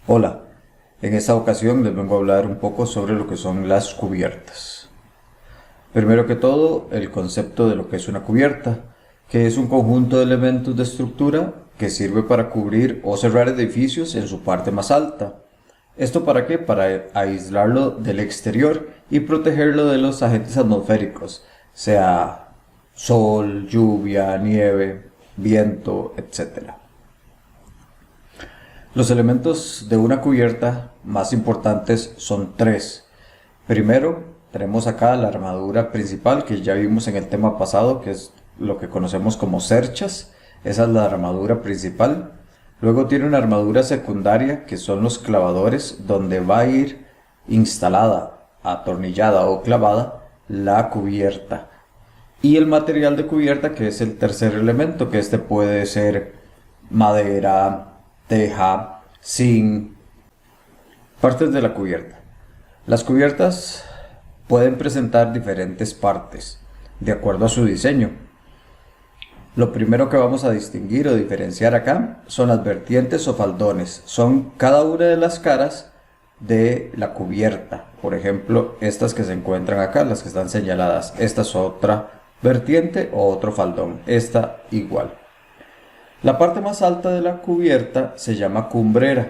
Hola, en esta ocasión les vengo a hablar un poco sobre lo que son las cubiertas. Primero que todo, el concepto de lo que es una cubierta, que es un conjunto de elementos de estructura que sirve para cubrir o cerrar edificios en su parte más alta. ¿Esto para qué? Para aislarlo del exterior y protegerlo de los agentes atmosféricos, sea sol, lluvia, nieve, viento, etc. Los elementos de una cubierta más importantes son tres. Primero, tenemos acá la armadura principal que ya vimos en el tema pasado, que es lo que conocemos como cerchas. Esa es la armadura principal. Luego tiene una armadura secundaria, que son los clavadores, donde va a ir instalada, atornillada o clavada la cubierta. Y el material de cubierta, que es el tercer elemento, que este puede ser madera, teja, zinc. Partes de la cubierta. Las cubiertas pueden presentar diferentes partes, de acuerdo a su diseño. Lo primero que vamos a distinguir o diferenciar acá son las vertientes o faldones. Son cada una de las caras de la cubierta. Por ejemplo, estas que se encuentran acá, las que están señaladas. Esta es otra vertiente o otro faldón. Esta igual. La parte más alta de la cubierta se llama cumbrera.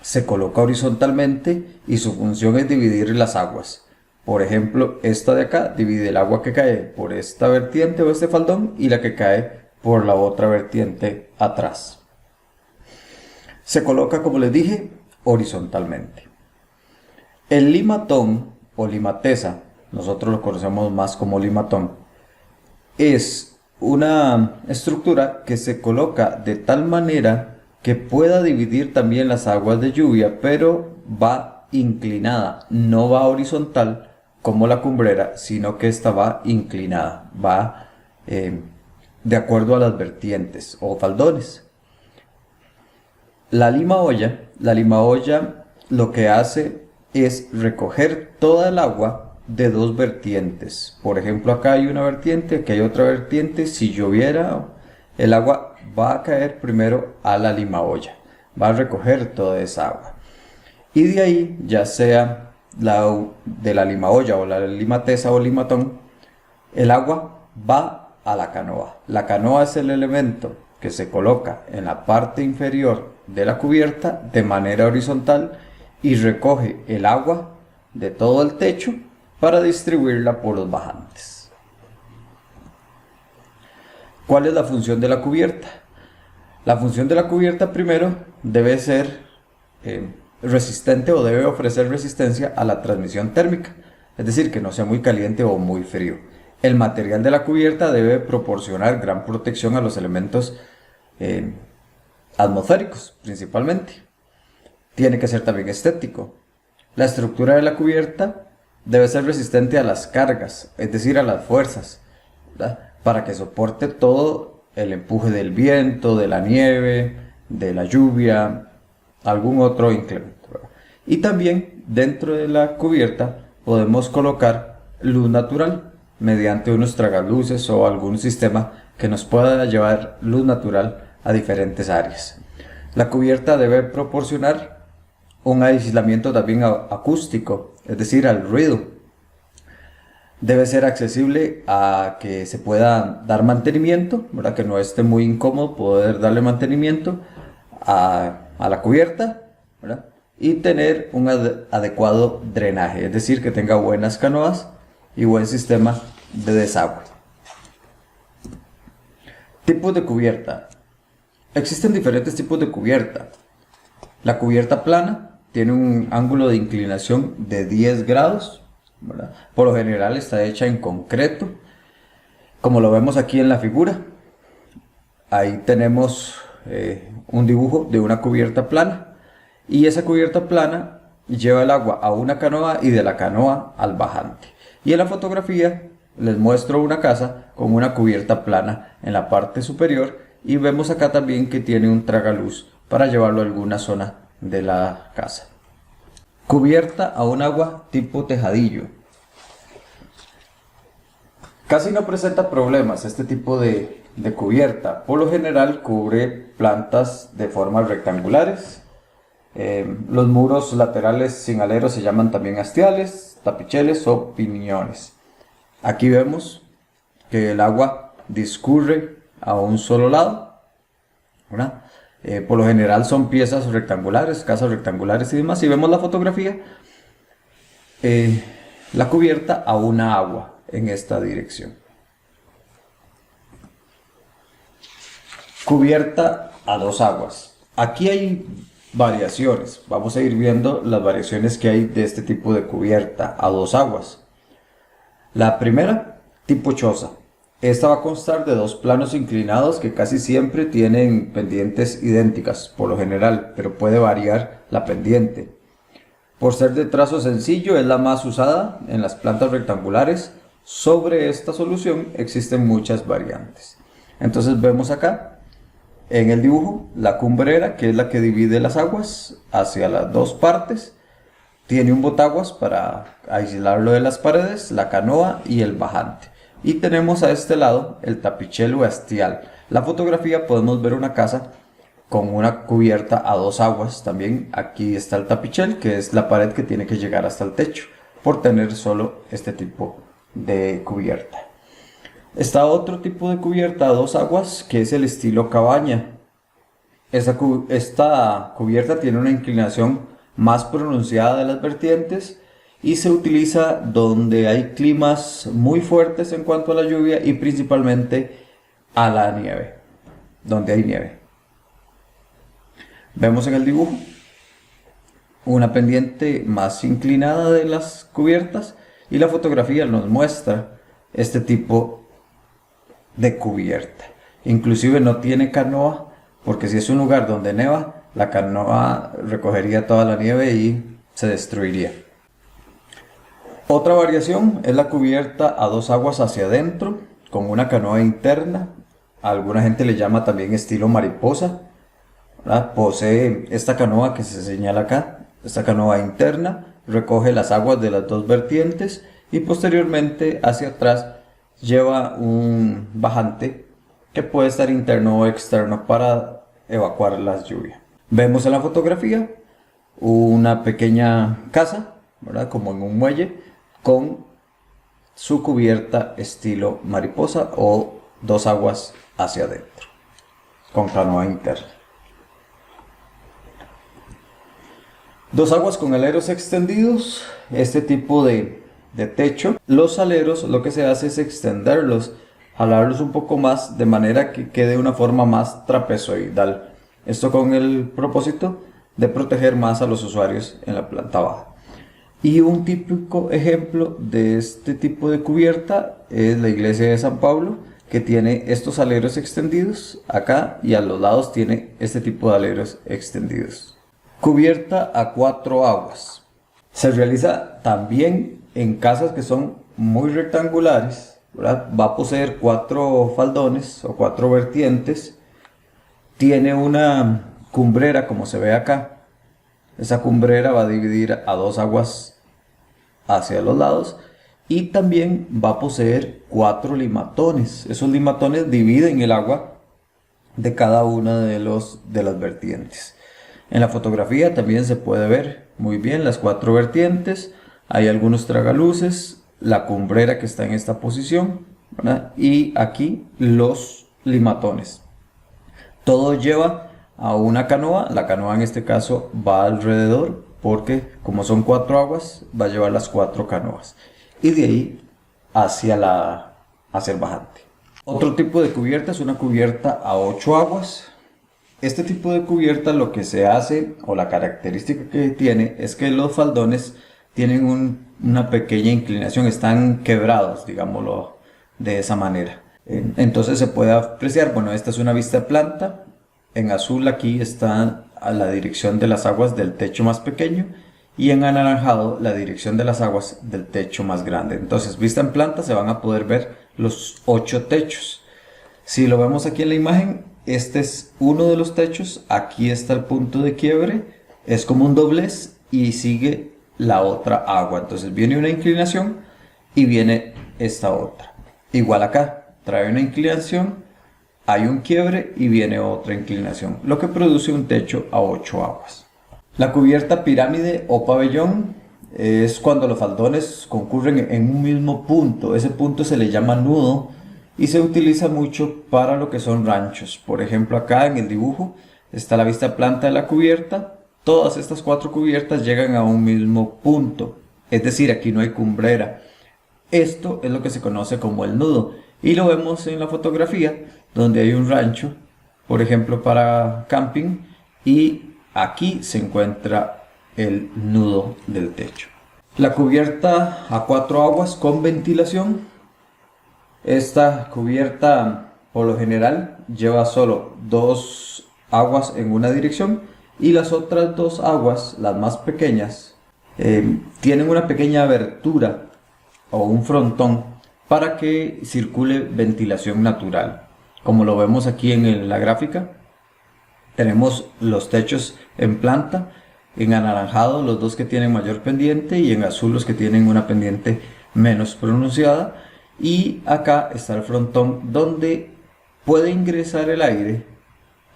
Se coloca horizontalmente y su función es dividir las aguas. Por ejemplo, esta de acá divide el agua que cae por esta vertiente o este faldón y la que cae por la otra vertiente atrás. Se coloca, como les dije, horizontalmente. El limatón o limateza, nosotros lo conocemos más como limatón, es una estructura que se coloca de tal manera que pueda dividir también las aguas de lluvia, pero va inclinada, no va horizontal como la cumbrera, sino que esta va inclinada, va de acuerdo a las vertientes o faldones. La lima olla lo que hace es recoger toda el agua de dos vertientes. Por ejemplo, acá hay una vertiente, aquí hay otra vertiente. Si lloviera, el agua va a caer primero a la lima olla, va a recoger toda esa agua. Y de ahí, ya sea de la lima olla o la limateza o limatón, el agua va a la canoa. La canoa es el elemento que se coloca en la parte inferior de la cubierta de manera horizontal y recoge el agua de todo el techo para distribuirla por los bajantes. ¿Cuál es la función de la cubierta? La función de la cubierta primero debe ser resistente o debe ofrecer resistencia a la transmisión térmica, es decir, que no sea muy caliente o muy frío. El material de la cubierta debe proporcionar gran protección a los elementos atmosféricos, principalmente. Tiene que ser también estético. La estructura de la cubierta debe ser resistente a las cargas, es decir, a las fuerzas, ¿verdad? Para que soporte todo el empuje del viento, de la nieve, de la lluvia, algún otro incremento, ¿verdad? Y también dentro de la cubierta podemos colocar luz natural mediante unos tragaluces o algún sistema que nos pueda llevar luz natural a diferentes áreas. La cubierta debe proporcionar un aislamiento también acústico, es decir, al ruido. Debe ser accesible a que se pueda dar mantenimiento, ¿verdad? Que no esté muy incómodo poder darle mantenimiento a la cubierta, ¿verdad? Y tener un adecuado drenaje, es decir, que tenga buenas canoas y buen sistema de desagüe. Tipos de cubierta. Existen diferentes tipos de cubierta. La cubierta plana tiene un ángulo de inclinación de 10 grados, ¿verdad? Por lo general está hecha en concreto, como lo vemos aquí en la figura. Ahí tenemos un dibujo de una cubierta plana y esa cubierta plana lleva el agua a una canoa y de la canoa al bajante. Y en la fotografía les muestro una casa con una cubierta plana en la parte superior y vemos acá también que tiene un tragaluz para llevarlo a alguna zona de la casa. Cubierta a un agua tipo tejadillo. Casi no presenta problemas este tipo de cubierta. Por lo general cubre plantas de formas rectangulares, Los muros laterales sin aleros se llaman también hastiales, tapicheles o piñones. Aquí vemos que el agua discurre a un solo lado, ¿verdad? Por lo general son piezas rectangulares, casas rectangulares y demás. Si vemos la fotografía, la cubierta a una agua en esta dirección. Cubierta a dos aguas. Aquí hay variaciones. Vamos a ir viendo las variaciones que hay de este tipo de cubierta a dos aguas. La primera, tipo choza. Esta va a constar de dos planos inclinados que casi siempre tienen pendientes idénticas, por lo general, pero puede variar la pendiente. Por ser de trazo sencillo, es la más usada en las plantas rectangulares. Sobre esta solución existen muchas variantes. Entonces vemos acá en el dibujo la cumbrera, que es la que divide las aguas hacia las dos partes. Tiene un botaguas para aislarlo de las paredes, la canoa y el bajante. Y tenemos a este lado el tapichelo hastial. La fotografía podemos ver una casa con una cubierta a dos aguas. También aquí está el tapichel, que es la pared que tiene que llegar hasta el techo, por tener solo este tipo de cubierta. Está otro tipo de cubierta a dos aguas, que es el estilo cabaña. Esta cubierta tiene una inclinación más pronunciada de las vertientes y se utiliza donde hay climas muy fuertes en cuanto a la lluvia y principalmente a la nieve, donde hay nieve. Vemos en el dibujo una pendiente más inclinada de las cubiertas y la fotografía nos muestra este tipo de cubierta. Inclusive no tiene canoa, porque si es un lugar donde neva, la canoa recogería toda la nieve y se destruiría. Otra variación es la cubierta a dos aguas hacia adentro, con una canoa interna. A alguna gente le llama también estilo mariposa, ¿verdad? Posee esta canoa que se señala acá, esta canoa interna, recoge las aguas de las dos vertientes y posteriormente hacia atrás lleva un bajante que puede estar interno o externo para evacuar las lluvias. Vemos en la fotografía una pequeña casa, ¿verdad? Como en un muelle, con su cubierta estilo mariposa o dos aguas hacia adentro, con canoa interna. Dos aguas con aleros extendidos. Este tipo de techo, los aleros lo que se hace es extenderlos, jalarlos un poco más de manera que quede una forma más trapezoidal. Esto con el propósito de proteger más a los usuarios en la planta baja. Y un típico ejemplo de este tipo de cubierta es la iglesia de San Pablo, que tiene estos aleros extendidos acá y a los lados tiene este tipo de aleros extendidos. Cubierta a cuatro aguas. Se realiza también en casas que son muy rectangulares, ¿verdad? Va a poseer cuatro faldones o cuatro vertientes. Tiene una cumbrera como se ve acá. Esa cumbrera va a dividir a dos aguas hacia los lados y también va a poseer cuatro limatones. Esos limatones dividen el agua de cada una de las vertientes. En la fotografía también se puede ver muy bien las cuatro vertientes. Hay algunos tragaluces, la cumbrera que está en esta posición, ¿verdad? Y aquí los limatones. Todo lleva a una canoa. La canoa en este caso va alrededor porque como son cuatro aguas va a llevar las cuatro canoas y de ahí hacia el bajante. Otro tipo de cubierta es una cubierta a ocho aguas. Este tipo de cubierta lo que se hace o la característica que tiene es que los faldones tienen una pequeña inclinación, están quebrados, digámoslo de esa manera. Entonces se puede apreciar, bueno, esta es una vista de planta. En azul aquí está a la dirección de las aguas del techo más pequeño y en anaranjado la dirección de las aguas del techo más grande. Entonces, vista en planta se van a poder ver los 8 techos. Si lo vemos aquí en la imagen, este es uno de los techos, aquí está el punto de quiebre, es como un doblez y sigue la otra agua. Entonces viene una inclinación y viene esta otra. Igual acá, trae una inclinación, hay un quiebre y viene otra inclinación, lo que produce un techo a 8 aguas. La cubierta pirámide o pabellón es cuando los faldones concurren en un mismo punto. Ese punto se le llama nudo y se utiliza mucho para lo que son ranchos. Por ejemplo, acá en el dibujo está la vista planta de la cubierta. Todas estas 4 cubiertas llegan a un mismo punto, es decir, aquí no hay cumbrera. Esto es lo que se conoce como el nudo y lo vemos en la fotografía donde hay un rancho, por ejemplo para camping, y aquí se encuentra el nudo del techo. La cubierta a 4 aguas con ventilación. Esta cubierta por lo general lleva solo 2 aguas en una dirección y las otras 2 aguas, las más pequeñas, tienen una pequeña abertura o un frontón para que circule ventilación natural. Como lo vemos aquí en la gráfica, tenemos los techos en planta, en anaranjado los 2 que tienen mayor pendiente y en azul los que tienen una pendiente menos pronunciada, y acá está el frontón donde puede ingresar el aire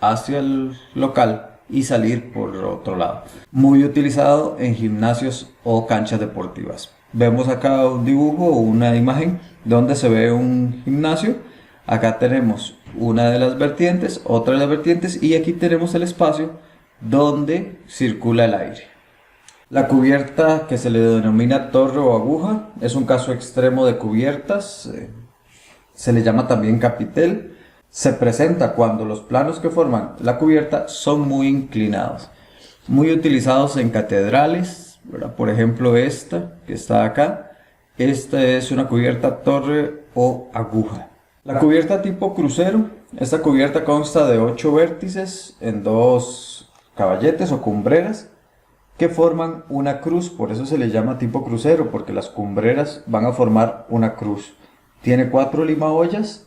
hacia el local y salir por otro lado. Muy utilizado en gimnasios o canchas deportivas. Vemos acá un dibujo o una imagen donde se ve un gimnasio. Acá tenemos una de las vertientes, otra de las vertientes, y aquí tenemos el espacio donde circula el aire. La cubierta, que se le denomina torre o aguja, es un caso extremo de cubiertas. Se le llama también capitel. Se presenta cuando los planos que forman la cubierta son muy inclinados. Muy utilizados en catedrales, ¿verdad? Por ejemplo esta que está acá. Esta es una cubierta torre o aguja. La cubierta tipo crucero. Esta cubierta consta de 8 vértices en 2 caballetes o cumbreras que forman una cruz. Por eso se le llama tipo crucero, porque las cumbreras van a formar una cruz. Tiene 4 limaollas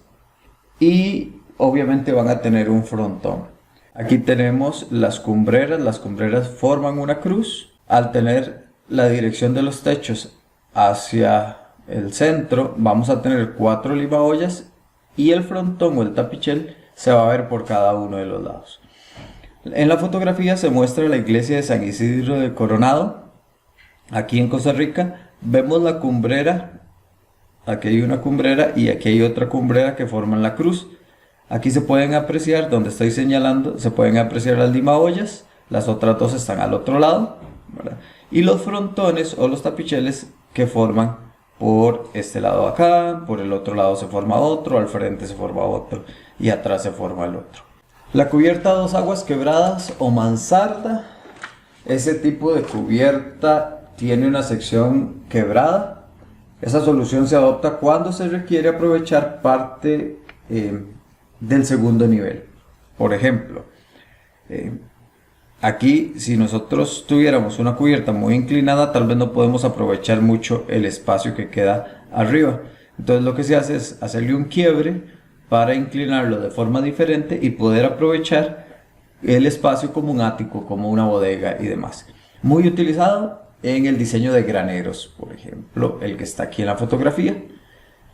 y obviamente van a tener un frontón. Aquí tenemos las cumbreras forman una cruz. Al tener la dirección de los techos hacia el centro, vamos a tener 4 limaollas y el frontón o el tapichel se va a ver por cada uno de los lados. En la fotografía se muestra la iglesia de San Isidro de Coronado, aquí en Costa Rica. Vemos la cumbrera. Aquí hay una cumbrera y aquí hay otra cumbrera que forman la cruz. Aquí se pueden apreciar, donde estoy señalando, se pueden apreciar las limaollas. Las otras 2 están al otro lado, ¿verdad? Y los frontones o los tapicheles que forman por este lado acá, por el otro lado se forma otro, al frente se forma otro y atrás se forma el otro. La cubierta a 2 aguas quebradas o mansarda. Ese tipo de cubierta tiene una sección quebrada. Esa solución se adopta cuando se requiere aprovechar parte del segundo nivel. Por ejemplo, aquí si nosotros tuviéramos una cubierta muy inclinada, tal vez no podemos aprovechar mucho el espacio que queda arriba. Entonces lo que se hace es hacerle un quiebre para inclinarlo de forma diferente y poder aprovechar el espacio como un ático, como una bodega y demás. Muy utilizado en el diseño de graneros, por ejemplo, el que está aquí en la fotografía,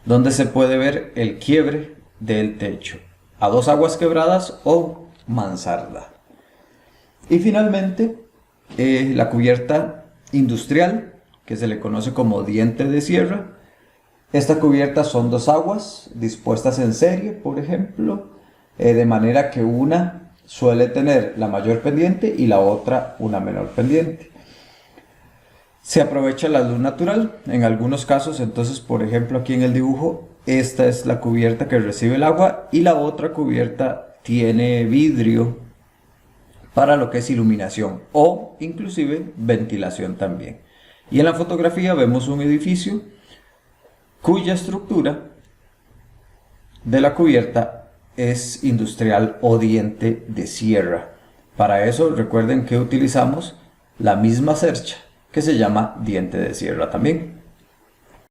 donde se puede ver el quiebre del techo a 2 aguas quebradas o mansarda. Y finalmente, la cubierta industrial, que se le conoce como diente de sierra. Esta cubierta son 2 aguas dispuestas en serie, por ejemplo, de manera que una suele tener la mayor pendiente y la otra una menor pendiente. Se aprovecha la luz natural en algunos casos. Entonces, por ejemplo, aquí en el dibujo, esta es la cubierta que recibe el agua y la otra cubierta tiene vidrio para lo que es iluminación o inclusive ventilación también. Y en la fotografía vemos un edificio cuya estructura de la cubierta es industrial o diente de sierra. Para eso recuerden que utilizamos la misma cercha que se llama diente de sierra también.